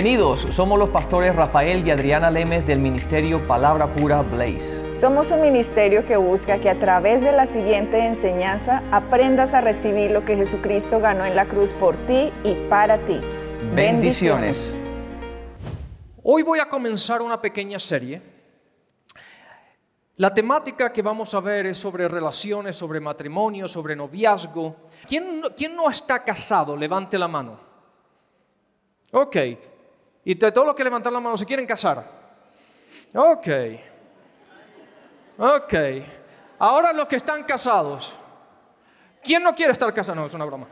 Bienvenidos, somos los pastores Rafael y Adriana Lemes del ministerio Palabra Pura Blaze. Somos un ministerio que busca que a través de la siguiente enseñanza aprendas a recibir lo que Jesucristo ganó en la cruz por ti y para ti. Bendiciones. Hoy voy a comenzar una pequeña serie. La temática que vamos a ver es sobre relaciones, sobre matrimonio, sobre noviazgo. ¿Quién no está casado? Levante la mano. Ok. Y de todos los que levantan la mano se quieren casar. Ok. Ahora los que están casados. ¿Quién no quiere estar casado? No, es una broma.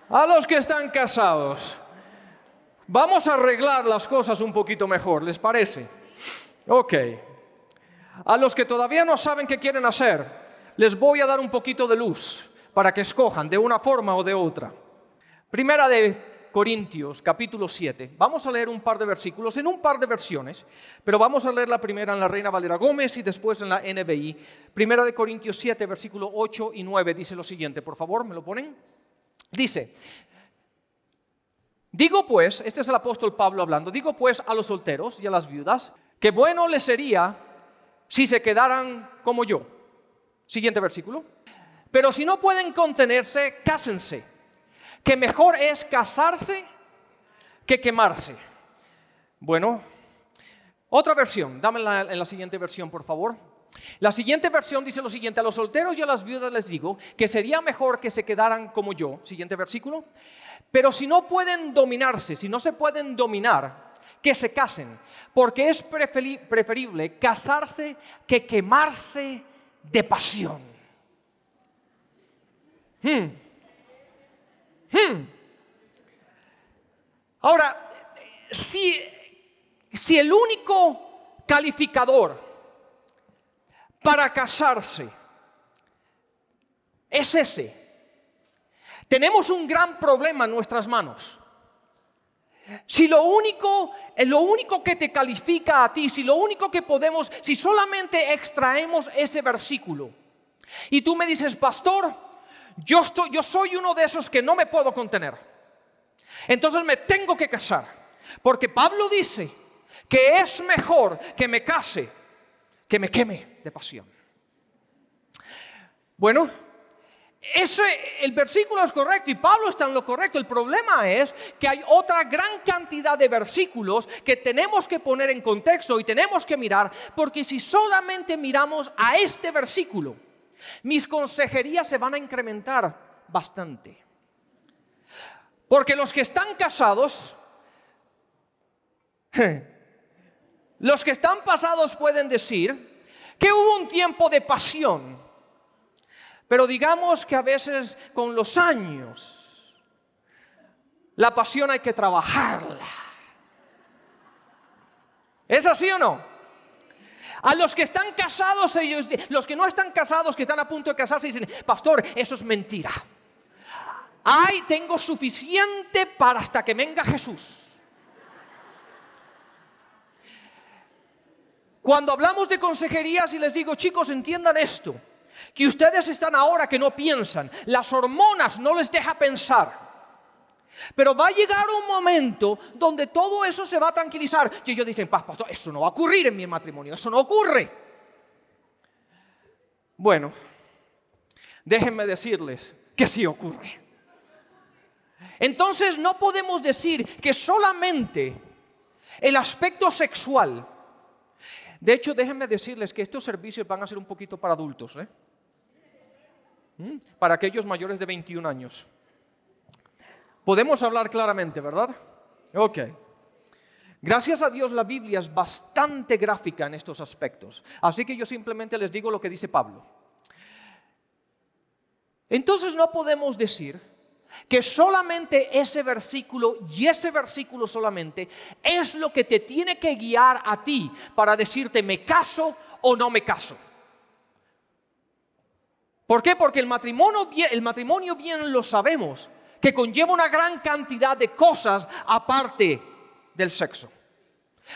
A los que están casados. Vamos a arreglar las cosas un poquito mejor, ¿les parece? Ok. A los que todavía no saben qué quieren hacer, les voy a dar un poquito de luz para que escojan de una forma o de otra. Primera de Corintios, capítulo 7. Vamos a leer un par de versículos en un par de versiones, pero vamos a leer la primera en la Reina Valera Gómez y después en la NBI. Primera de Corintios 7, versículo 8 y 9, dice lo siguiente. Por favor, ¿me lo ponen? Dice: digo pues, este es el apóstol Pablo hablando, digo pues a los solteros y a las viudas, que bueno les sería si se quedaran como yo. Siguiente versículo. Pero si no pueden contenerse, cásense, que mejor es casarse que quemarse. Bueno, otra versión, dame en la siguiente versión, por favor. La siguiente versión dice lo siguiente: a los solteros y a las viudas les digo que sería mejor que se quedaran como yo. Siguiente versículo. Pero si no pueden dominarse, si no se pueden dominar, que se casen, porque es preferible casarse que quemarse de pasión. Ahora, si el único calificador para casarse es ese, tenemos un gran problema en nuestras manos. Si lo único que te califica a ti, si lo único que podemos, si solamente extraemos ese versículo y tú me dices: pastor, yo soy uno de esos que no me puedo contener, entonces me tengo que casar, porque Pablo dice que es mejor que me case que me queme de pasión. Bueno, el versículo es correcto y Pablo está en lo correcto. El problema es que hay otra gran cantidad de versículos que tenemos que poner en contexto y tenemos que mirar, porque si solamente miramos a este versículo, mis consejerías se van a incrementar bastante. Porque los que están casados, los que están casados pueden decir que hubo un tiempo de pasión, pero digamos que a veces con los años la pasión hay que trabajarla. ¿Es así o no? A los que están casados, los que no están casados, que están a punto de casarse, dicen: pastor, eso es mentira. Ay, tengo suficiente para hasta que venga Jesús. Cuando hablamos de consejerías y les digo: chicos, entiendan esto, que ustedes están ahora que no piensan, las hormonas no les deja pensar, pero va a llegar un momento donde todo eso se va a tranquilizar. Y ellos dicen: pastor, eso no va a ocurrir en mi matrimonio, eso no ocurre. Bueno, déjenme decirles que sí ocurre. Entonces no podemos decir que solamente el aspecto sexual. De hecho, déjenme decirles que estos servicios van a ser un poquito para adultos, para aquellos mayores de 21 años. Podemos hablar claramente, ¿verdad? Ok. Gracias a Dios la Biblia es bastante gráfica en estos aspectos. Así que yo simplemente les digo lo que dice Pablo. Entonces no podemos decir que solamente ese versículo y ese versículo solamente es lo que te tiene que guiar a ti para decirte: me caso o no me caso. ¿Por qué? Porque el matrimonio bien lo sabemos, que conlleva una gran cantidad de cosas aparte del sexo.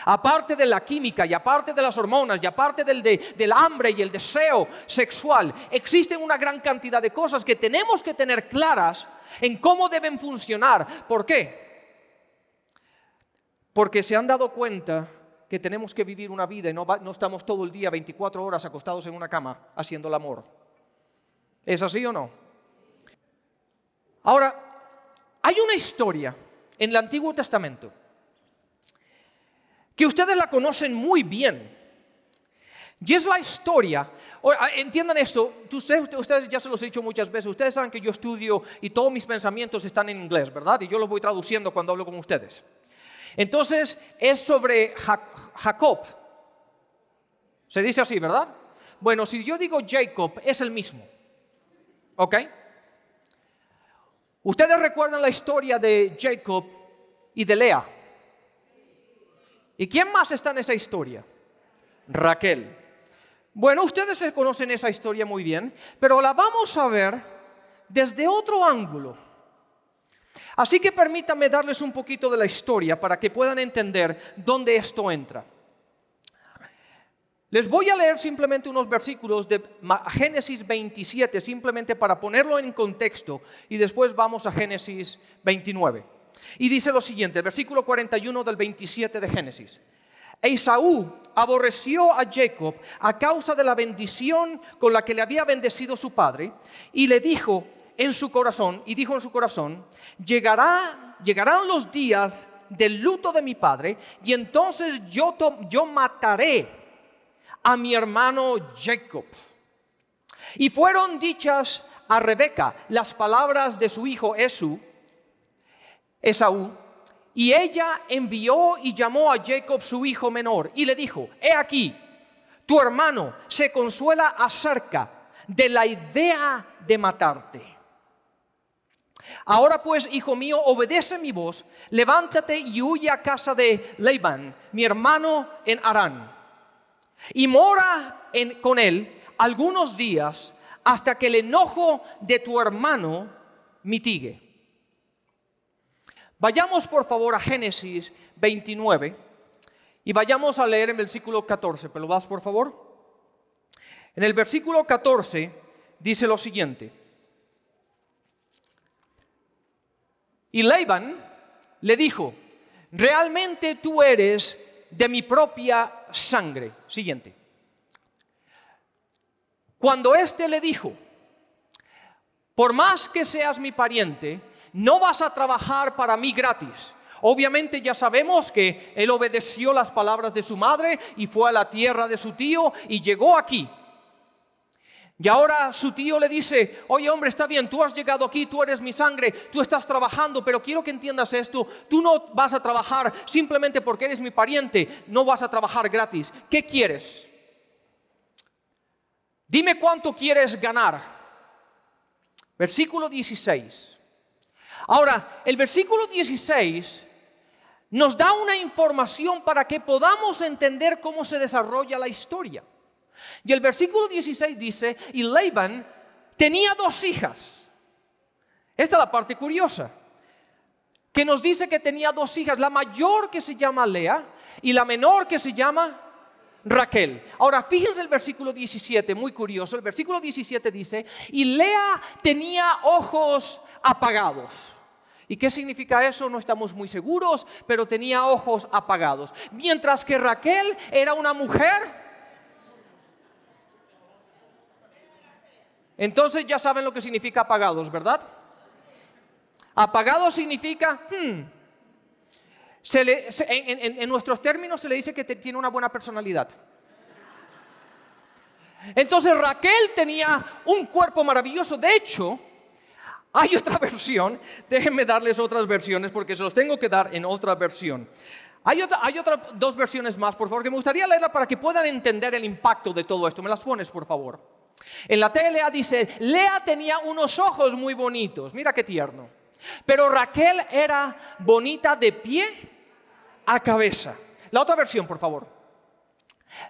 Aparte de la química y aparte de las hormonas y aparte del hambre y el deseo sexual, existen una gran cantidad de cosas que tenemos que tener claras en cómo deben funcionar. ¿Por qué? porque se han dado cuenta que tenemos que vivir una vida y no estamos todo el día 24 horas acostados en una cama haciendo el amor. ¿Es así o no? Ahora, hay una historia en el Antiguo Testamento que ustedes la conocen muy bien. Y es la historia, entiendan esto, ustedes ya se los he dicho muchas veces, ustedes saben que yo estudio y todos mis pensamientos están en inglés, ¿verdad? Y yo los voy traduciendo cuando hablo con ustedes. Entonces, es sobre Jacob. Se dice así, ¿verdad? Bueno, si yo digo Jacob, es el mismo. ¿Ok? Ustedes recuerdan la historia de Jacob y de Lea. ¿Y quién más está en esa historia? Raquel. Bueno, ustedes conocen esa historia muy bien, pero la vamos a ver desde otro ángulo. Así que permítanme darles un poquito de la historia para que puedan entender dónde esto entra. Les voy a leer simplemente unos versículos de Génesis 27, simplemente para ponerlo en contexto, y después vamos a Génesis 29. Y dice lo siguiente, el versículo 41 del 27 de Génesis. Esaú aborreció a Jacob a causa de la bendición con la que le había bendecido su padre, y le dijo en su corazón, llegarán los días del luto de mi padre, y entonces yo mataré a mi hermano Jacob. Y fueron dichas a Rebeca las palabras de su hijo Esaú, y ella envió y llamó a Jacob su hijo menor, y le dijo, he aquí, tu hermano se consuela acerca de la idea de matarte. Ahora pues, hijo mío, obedece mi voz, levántate y huye a casa de Labán, mi hermano en Harán, y mora con él algunos días hasta que el enojo de tu hermano mitigue. Vayamos por favor a Génesis 29 y vayamos a leer en el versículo 14. ¿Me lo das por favor? En el versículo 14 dice lo siguiente. Y Labán le dijo, realmente tú eres de mi propia sangre. Siguiente. Cuando éste le dijo, por más que seas mi pariente, no vas a trabajar para mí gratis. Obviamente ya sabemos que él obedeció las palabras de su madre y fue a la tierra de su tío y llegó aquí. Y ahora su tío le dice, oye hombre, está bien, tú has llegado aquí, tú eres mi sangre, tú estás trabajando, pero quiero que entiendas esto, tú no vas a trabajar simplemente porque eres mi pariente, no vas a trabajar gratis. ¿Qué quieres? Dime cuánto quieres ganar. Versículo 16. Ahora, el versículo 16 nos da una información para que podamos entender cómo se desarrolla la historia. Y el versículo 16 dice, y Labán tenía 2 hijas. Esta es la parte curiosa, que nos dice que tenía 2 hijas, la mayor que se llama Lea y la menor que se llama Raquel. Ahora fíjense el versículo 17, muy curioso. El versículo 17 dice, y Lea tenía ojos apagados. ¿Y qué significa eso? No estamos muy seguros, pero tenía ojos apagados. Mientras que Raquel era una mujer. Entonces ya saben lo que significa apagados, ¿verdad? Apagado significa, en nuestros términos se le dice que tiene una buena personalidad. Entonces Raquel tenía un cuerpo maravilloso. De hecho, hay otra versión, déjenme darles otras versiones porque se los tengo que dar en otra versión. Hay otras 2 versiones más, por favor, que me gustaría leerla para que puedan entender el impacto de todo esto. ¿Me las pones, por favor? En la TLA dice, Lea tenía unos ojos muy bonitos, mira qué tierno. Pero Raquel era bonita de pie a cabeza. La otra versión, por favor.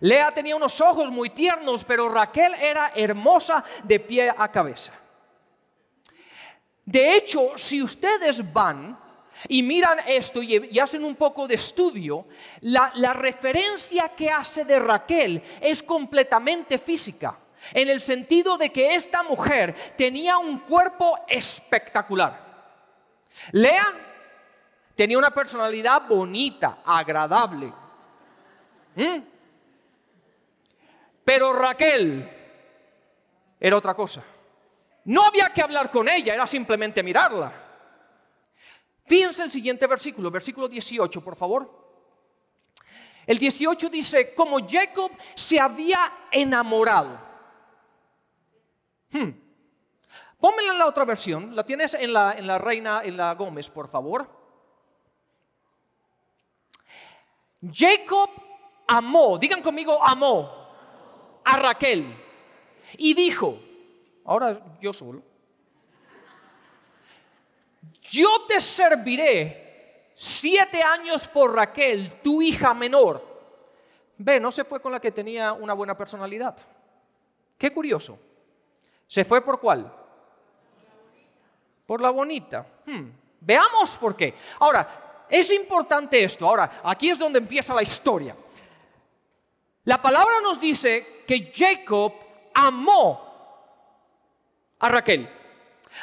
Lea tenía unos ojos muy tiernos, pero Raquel era hermosa de pie a cabeza. De hecho, si ustedes van y miran esto y hacen un poco de estudio, la referencia que hace de Raquel es completamente física, en el sentido de que esta mujer tenía un cuerpo espectacular. Lea tenía una personalidad bonita, agradable. Pero Raquel era otra cosa. No había que hablar con ella, era simplemente mirarla. Fíjense el siguiente versículo, versículo 18, por favor. El 18 dice, como Jacob se había enamorado. Pónmela en la otra versión, la tienes en la Reina, en la Gómez, por favor. Jacob amó, digan conmigo, amó a Raquel y dijo, ahora yo solo, yo te serviré 7 años por Raquel, tu hija menor. Ve, no se fue con la que tenía una buena personalidad. Qué curioso. ¿Se fue por cuál? Por la bonita. Veamos por qué. Ahora, es importante esto. Ahora, aquí es donde empieza la historia. La palabra nos dice que Jacob amó a Raquel.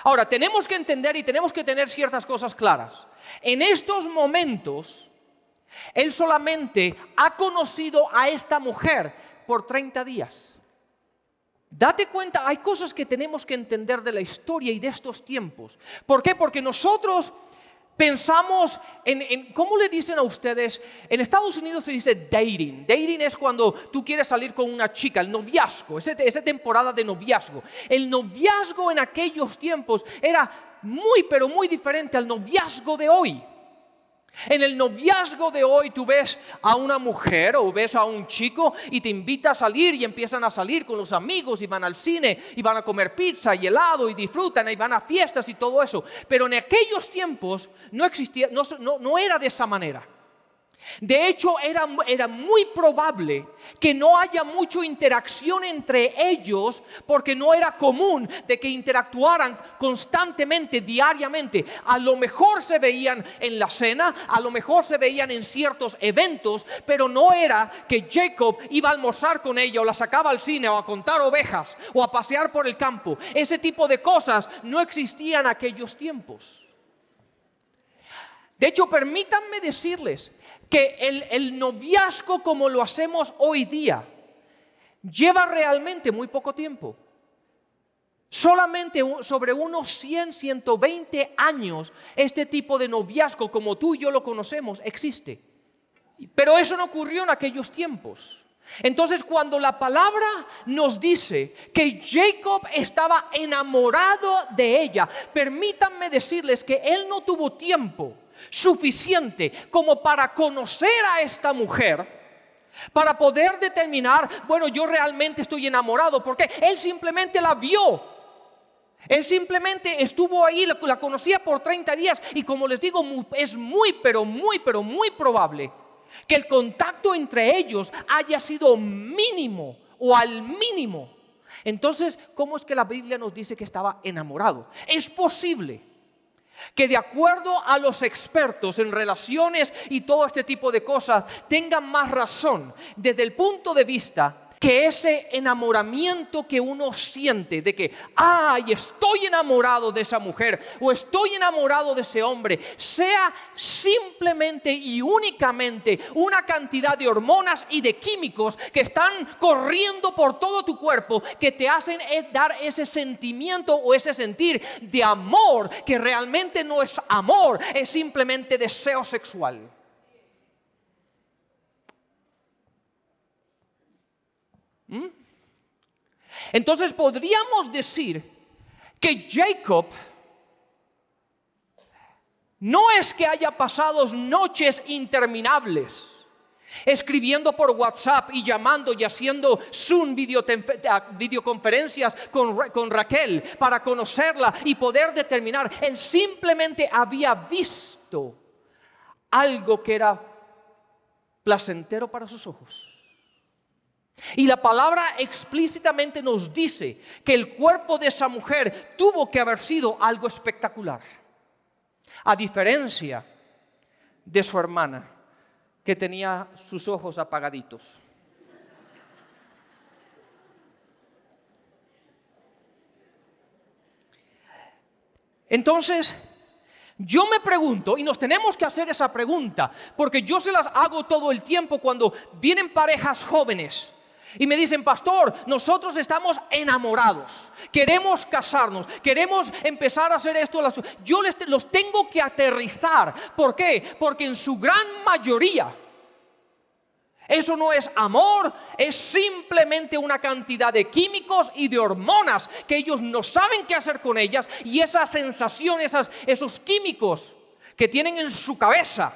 Ahora, tenemos que entender y tenemos que tener ciertas cosas claras. En estos momentos, él solamente ha conocido a esta mujer por 30 días. Date cuenta, hay cosas que tenemos que entender de la historia y de estos tiempos. ¿Por qué? Porque nosotros pensamos en ¿cómo le dicen a ustedes? En Estados Unidos se dice dating. Dating es cuando tú quieres salir con una chica, el noviazgo, esa temporada de noviazgo. El noviazgo en aquellos tiempos era muy, pero muy diferente al noviazgo de hoy. En el noviazgo de hoy tú ves a una mujer o ves a un chico y te invita a salir y empiezan a salir con los amigos y van al cine y van a comer pizza y helado y disfrutan y van a fiestas y todo eso. Pero en aquellos tiempos no existía, no era de esa manera. De hecho, era muy probable que no haya mucha interacción entre ellos porque no era común de que interactuaran constantemente, diariamente. A lo mejor se veían en la cena, a lo mejor se veían en ciertos eventos, pero no era que Jacob iba a almorzar con ella o la sacaba al cine o a contar ovejas o a pasear por el campo. Ese tipo de cosas no existían en aquellos tiempos. De hecho, permítanme decirles que el noviazgo como lo hacemos hoy día lleva realmente muy poco tiempo. Solamente sobre unos 100, 120 años este tipo de noviazgo como tú y yo lo conocemos existe. Pero eso no ocurrió en aquellos tiempos. Entonces, cuando la palabra nos dice que Jacob estaba enamorado de ella, permítanme decirles que él no tuvo tiempo suficiente como para conocer a esta mujer, para poder determinar, bueno, yo realmente estoy enamorado, porque él simplemente la vio. Él simplemente estuvo ahí, la conocía por 30 días y como les digo, es muy probable que el contacto entre ellos haya sido mínimo o al mínimo. Entonces, ¿cómo es que la Biblia nos dice que estaba enamorado? Es posible que de acuerdo a los expertos en relaciones y todo este tipo de cosas tengan más razón desde el punto de vista que ese enamoramiento que uno siente de que, ay, estoy enamorado de esa mujer o estoy enamorado de ese hombre, sea simplemente y únicamente una cantidad de hormonas y de químicos que están corriendo por todo tu cuerpo que te hacen dar ese sentimiento o ese sentir de amor que realmente no es amor, es simplemente deseo sexual. Entonces podríamos decir que Jacob no es que haya pasado noches interminables escribiendo por WhatsApp y llamando y haciendo Zoom videoconferencias con Raquel para conocerla y poder determinar. Él simplemente había visto algo que era placentero para sus ojos. Y la palabra explícitamente nos dice que el cuerpo de esa mujer tuvo que haber sido algo espectacular, a diferencia de su hermana, que tenía sus ojos apagaditos. Entonces, Yo me pregunto, y nos tenemos que hacer esa pregunta, porque yo se las hago todo el tiempo cuando vienen parejas jóvenes y me dicen: pastor, nosotros estamos enamorados, queremos casarnos, queremos empezar a hacer esto. Yo los tengo que aterrizar. ¿Por qué? Porque en su gran mayoría eso no es amor, es simplemente una cantidad de químicos y de hormonas que ellos no saben qué hacer con ellas, y esa sensación, esos químicos que tienen en su cabeza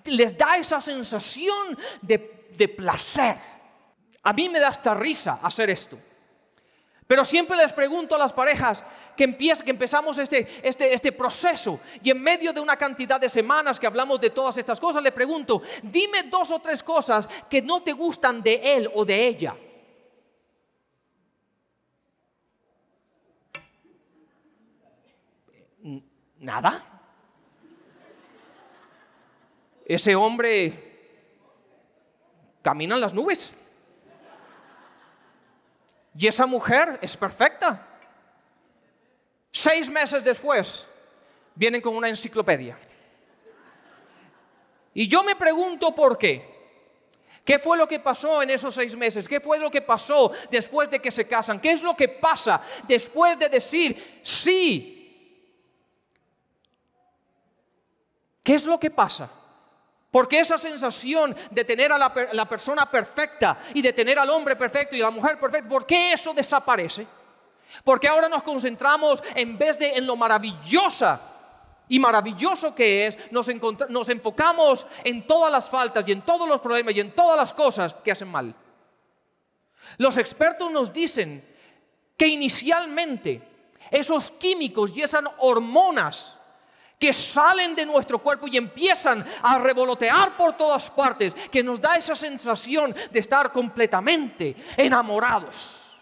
les da esa sensación de placer. A mí me da hasta risa hacer esto. Pero siempre les pregunto a las parejas que empezamos este proceso, y en medio de una cantidad de semanas que hablamos de todas estas cosas, le pregunto: dime 2 o 3 cosas que no te gustan de él o de ella. Nada. Ese hombre camina en las nubes. Y esa mujer es perfecta. 6 meses después, vienen con una enciclopedia. Y yo me pregunto por qué. ¿Qué fue lo que pasó en esos 6 meses? ¿Qué fue lo que pasó después de que se casan? ¿Qué es lo que pasa después de decir sí? ¿Qué es lo que pasa? Porque esa sensación de tener a la persona perfecta y de tener al hombre perfecto y a la mujer perfecta, ¿por qué eso desaparece? Porque ahora nos concentramos, en vez de en lo maravillosa y maravilloso que es, nos enfocamos en todas las faltas y en todos los problemas y en todas las cosas que hacen mal. Los expertos nos dicen que inicialmente esos químicos y esas hormonas que salen de nuestro cuerpo y empiezan a revolotear por todas partes, que nos da esa sensación de estar completamente enamorados,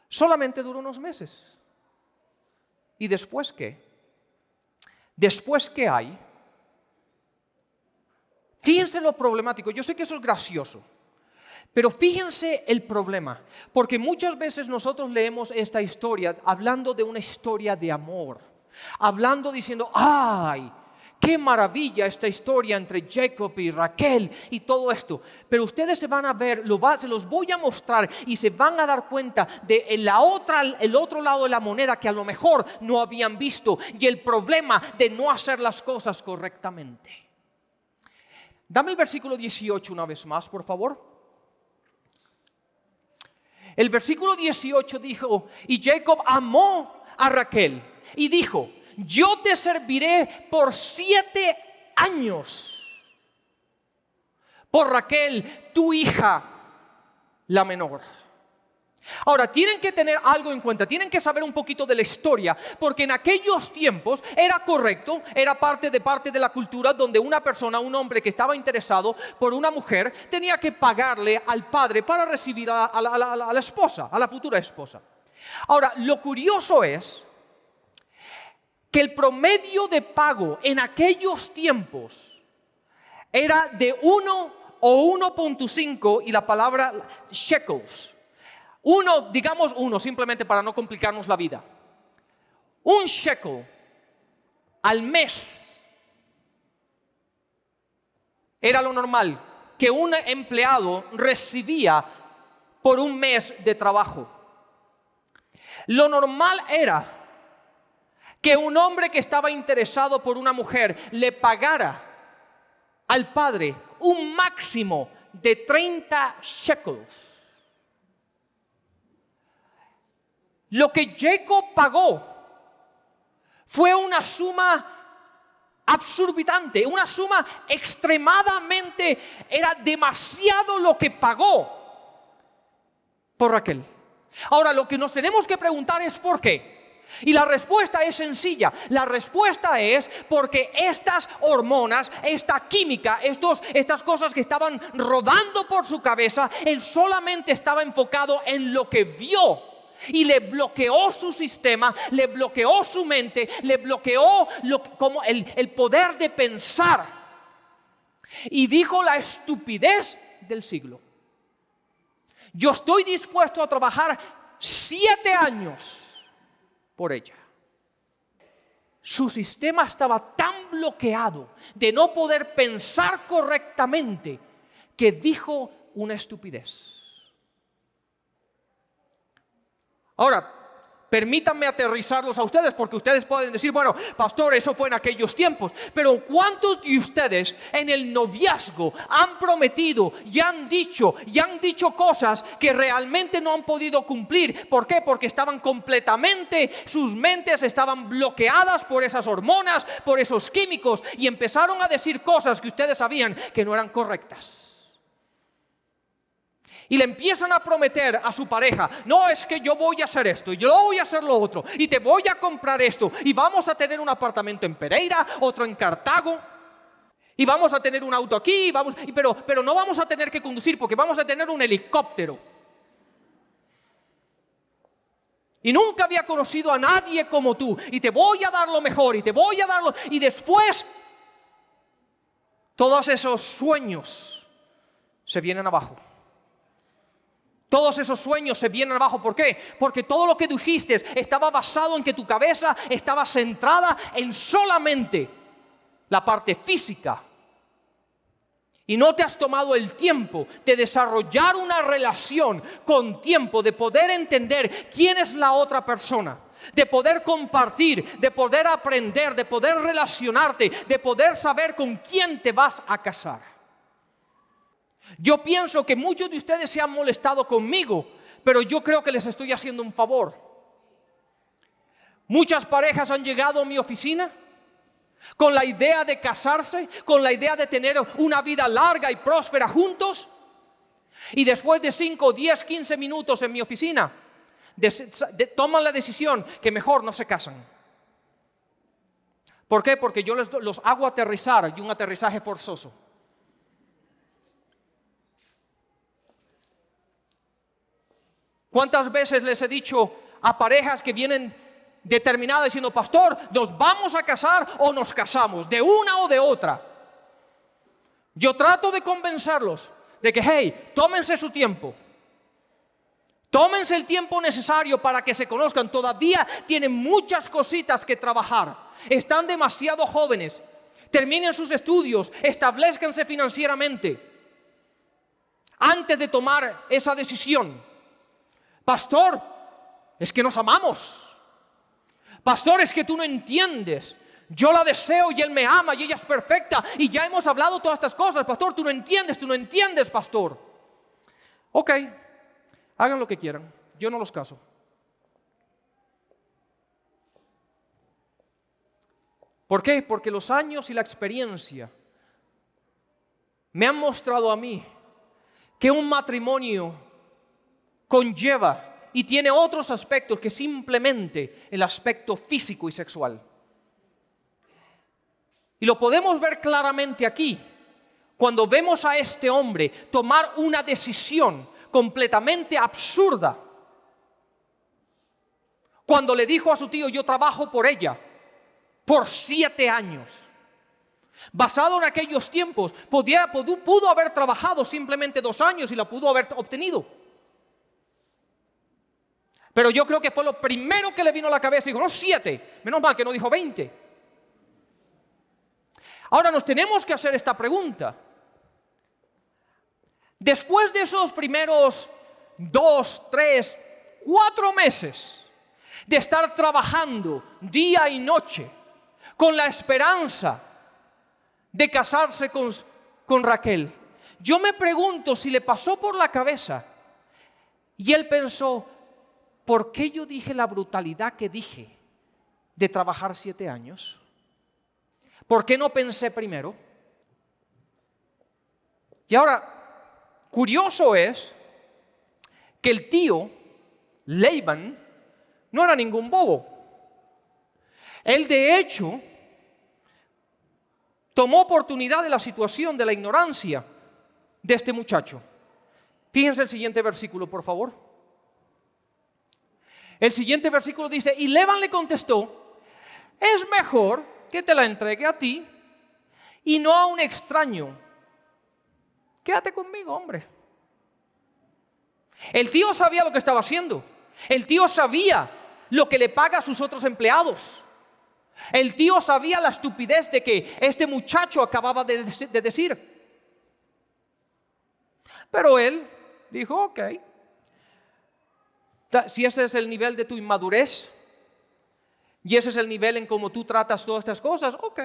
solamente dura unos meses. ¿Y después qué? ¿Después qué hay? Fíjense lo problemático. Yo sé que eso es gracioso, pero fíjense el problema, porque muchas veces nosotros leemos esta historia hablando de una historia de amor, hablando, diciendo: ¡ay, qué maravilla esta historia entre Jacob y Raquel y todo esto! Pero ustedes se van a ver, se los voy a mostrar y se van a dar cuenta de el otro lado de la moneda que a lo mejor no habían visto, y el problema de no hacer las cosas correctamente. Dame el versículo 18 una vez más, por favor. El versículo 18 dijo: y Jacob amó a Raquel y dijo: yo te serviré por 7 años por Raquel, tu hija, la menor. Ahora, tienen que tener algo en cuenta, tienen que saber un poquito de la historia, porque en aquellos tiempos era correcto, era parte de la cultura donde una persona, un hombre que estaba interesado por una mujer, tenía que pagarle al padre para recibir a la esposa, a la futura esposa. Ahora, lo curioso es que el promedio de pago en aquellos tiempos era de 1 o 1.5 y la palabra shekels. Digamos uno, simplemente para no complicarnos la vida. 1 shekel al mes era lo normal que un empleado recibía por un mes de trabajo. Lo normal era que un hombre que estaba interesado por una mujer le pagara al padre un máximo de 30 shekels. Lo que Jacob pagó fue una suma absorbitante, una suma extremadamente, era demasiado lo que pagó por Raquel. Ahora, lo que nos tenemos que preguntar es ¿por qué? Y la respuesta es sencilla. La respuesta es porque estas hormonas, esta química, estas cosas que estaban rodando por su cabeza, él solamente estaba enfocado en lo que vio, y le bloqueó su sistema, le bloqueó su mente, le bloqueó como el poder de pensar, y dijo la estupidez del siglo: yo estoy dispuesto a trabajar 7 años por ella. su sistema estaba tan bloqueado de no poder pensar correctamente que dijo una estupidez. Ahora, permítanme aterrizarlos a ustedes, porque ustedes pueden decir, bueno, pastor, eso fue en aquellos tiempos. Pero ¿cuántos de ustedes en el noviazgo han prometido y han dicho cosas que realmente no han podido cumplir? ¿Por qué? Porque estaban completamente, sus mentes estaban bloqueadas por esas hormonas, por esos químicos, y empezaron a decir cosas que ustedes sabían que no eran correctas. Y le empiezan a prometer a su pareja, no, es que yo voy a hacer esto, y yo voy a hacer lo otro, y te voy a comprar esto, y vamos a tener un apartamento en Pereira, otro en Cartago, y vamos a tener un auto aquí, pero no vamos a tener que conducir porque vamos a tener un helicóptero. Y nunca había conocido a nadie como tú, y te voy a dar lo mejor, y te voy a dar lo... Y después, todos esos sueños se vienen abajo. Todos esos sueños se vienen abajo. ¿Por qué? Porque todo lo que dijiste estaba basado en que tu cabeza estaba centrada en solamente la parte física. Y no te has tomado el tiempo de desarrollar una relación con tiempo, de poder entender quién es la otra persona, de poder compartir, de poder aprender, de poder relacionarte, de poder saber con quién te vas a casar. Yo pienso que muchos de ustedes se han molestado conmigo, pero yo creo que les estoy haciendo un favor. Muchas parejas han llegado a mi oficina con la idea de casarse, con la idea de tener una vida larga y próspera juntos, y después de 5, 10, 15 minutos en mi oficina toman la decisión que mejor no se casan. ¿Por qué? Porque yo los hago aterrizar, y un aterrizaje forzoso. ¿Cuántas veces les he dicho a parejas que vienen determinadas diciendo, pastor, nos vamos a casar o nos casamos, de una o de otra? Yo trato de convencerlos de que, hey, tómense su tiempo. Tómense el tiempo necesario para que se conozcan. Todavía tienen muchas cositas que trabajar. Están demasiado jóvenes. Terminen sus estudios, establezcanse financieramente antes de tomar esa decisión. Pastor, es que nos amamos. Pastor, es que tú no entiendes. Yo la deseo y él me ama y ella es perfecta y ya hemos hablado todas estas cosas. Pastor, tú no entiendes, pastor. Ok, hagan lo que quieran. Yo no los caso. ¿Por qué? Porque los años y la experiencia me han mostrado a mí que un matrimonio conlleva y tiene otros aspectos que simplemente el aspecto físico y sexual. Y lo podemos ver claramente aquí, cuando vemos a este hombre tomar una decisión completamente absurda. Cuando le dijo a su tío, yo trabajo por ella, por 7 años. Basado en aquellos tiempos, pudo haber trabajado simplemente 2 años y la pudo haber obtenido. Pero yo creo que fue lo primero que le vino a la cabeza y dijo, no 7, menos mal que no dijo 20. Ahora nos tenemos que hacer esta pregunta. Después de esos primeros 2, 3, 4 meses de estar trabajando día y noche con la esperanza de casarse con Raquel, yo me pregunto si le pasó por la cabeza y él pensó, ¿por qué yo dije la brutalidad que dije de trabajar 7 años? ¿Por qué no pensé primero? Y ahora, curioso es que el tío, Laban, no era ningún bobo. Él de hecho tomó oportunidad de la situación, de la ignorancia de este muchacho. Fíjense el siguiente versículo, por favor. El siguiente versículo dice, y Laban le contestó, es mejor que te la entregue a ti y no a un extraño. Quédate conmigo, hombre. El tío sabía lo que estaba haciendo. El tío sabía lo que le paga a sus otros empleados. El tío sabía la estupidez de que este muchacho acababa de decir. Pero él dijo, ok, si ese es el nivel de tu inmadurez y ese es el nivel en cómo tú tratas todas estas cosas, ok,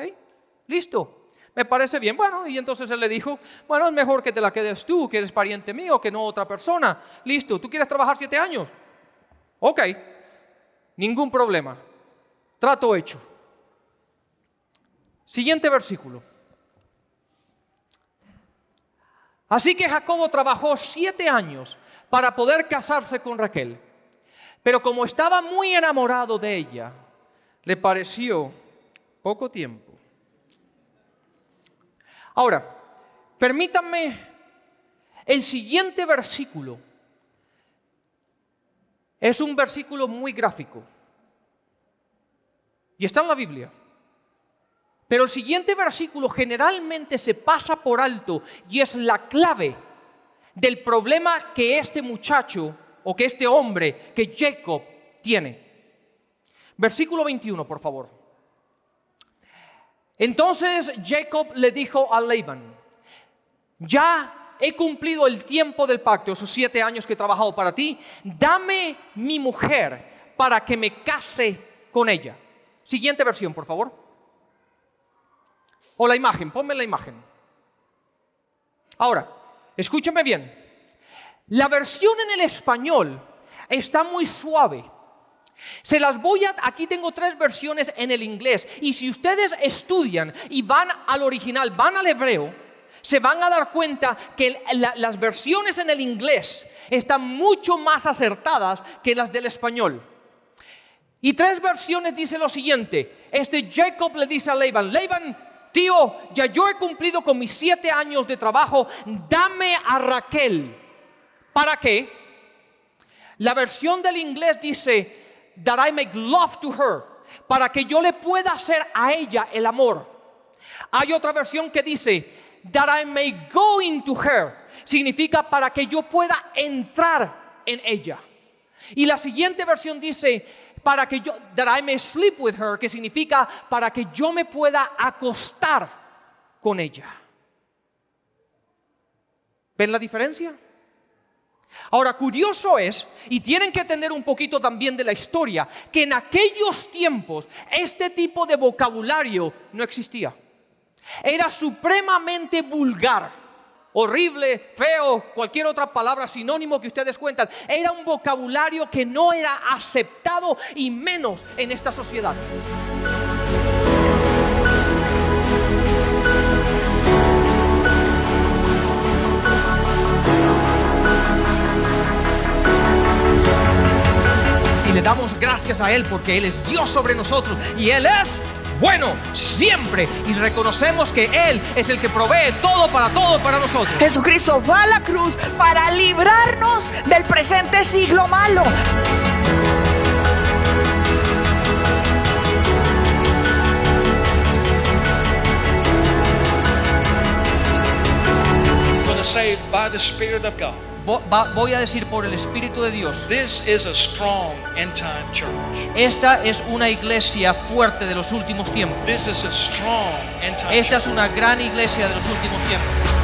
listo, me parece bien. Bueno, y entonces él le dijo, bueno, es mejor que te la quedes tú, que eres pariente mío, que no otra persona. Listo, ¿tú quieres trabajar 7 años? Ok, ningún problema, trato hecho. Siguiente versículo. Así que Jacobo trabajó 7 años para poder casarse con Raquel. Pero como estaba muy enamorado de ella, le pareció poco tiempo. Ahora, permítanme, el siguiente versículo es un versículo muy gráfico. Y está en la Biblia. Pero el siguiente versículo generalmente se pasa por alto y es la clave del problema que este muchacho o que este hombre, que Jacob, tiene. Versículo 21, por favor. Entonces Jacob le dijo a Labán, ya he cumplido el tiempo del pacto, esos 7 años que he trabajado para ti, dame mi mujer para que me case con ella. Siguiente versión, por favor. O la imagen, ponme la imagen. Ahora, escúchame bien. La versión en el español está muy suave. Aquí tengo 3 versiones en el inglés. Y si ustedes estudian y van al original, van al hebreo, se van a dar cuenta que las versiones en el inglés están mucho más acertadas que las del español. Y 3 versiones dice lo siguiente. Jacob le dice a Labán, tío, ya yo he cumplido con mis 7 años de trabajo, dame a Raquel. ¿Para qué? La versión del inglés dice, that I make love to her, para que yo le pueda hacer a ella el amor. Hay otra versión que dice, that I may go into her, significa para que yo pueda entrar en ella. Y la siguiente versión dice, that I may sleep with her, que significa para que yo me pueda acostar con ella. ¿Ven la diferencia? Ahora, curioso es, y tienen que entender un poquito también de la historia, que en aquellos tiempos este tipo de vocabulario no existía. Era supremamente vulgar, horrible, feo, cualquier otra palabra sinónimo que ustedes cuentan. Era un vocabulario que no era aceptado y menos en esta sociedad. Y le damos gracias a Él porque Él es Dios sobre nosotros y Él es bueno siempre, y reconocemos que Él es el que provee todo para nosotros. Jesucristo va a la cruz para librarnos del presente siglo malo. I'm going to say by the Spirit of God. Voy a decir por el Espíritu de Dios. This is a strong end time church. Esta es una iglesia fuerte de los últimos tiempos. This is a strong end time Esta church. es una gran iglesia de los últimos tiempos.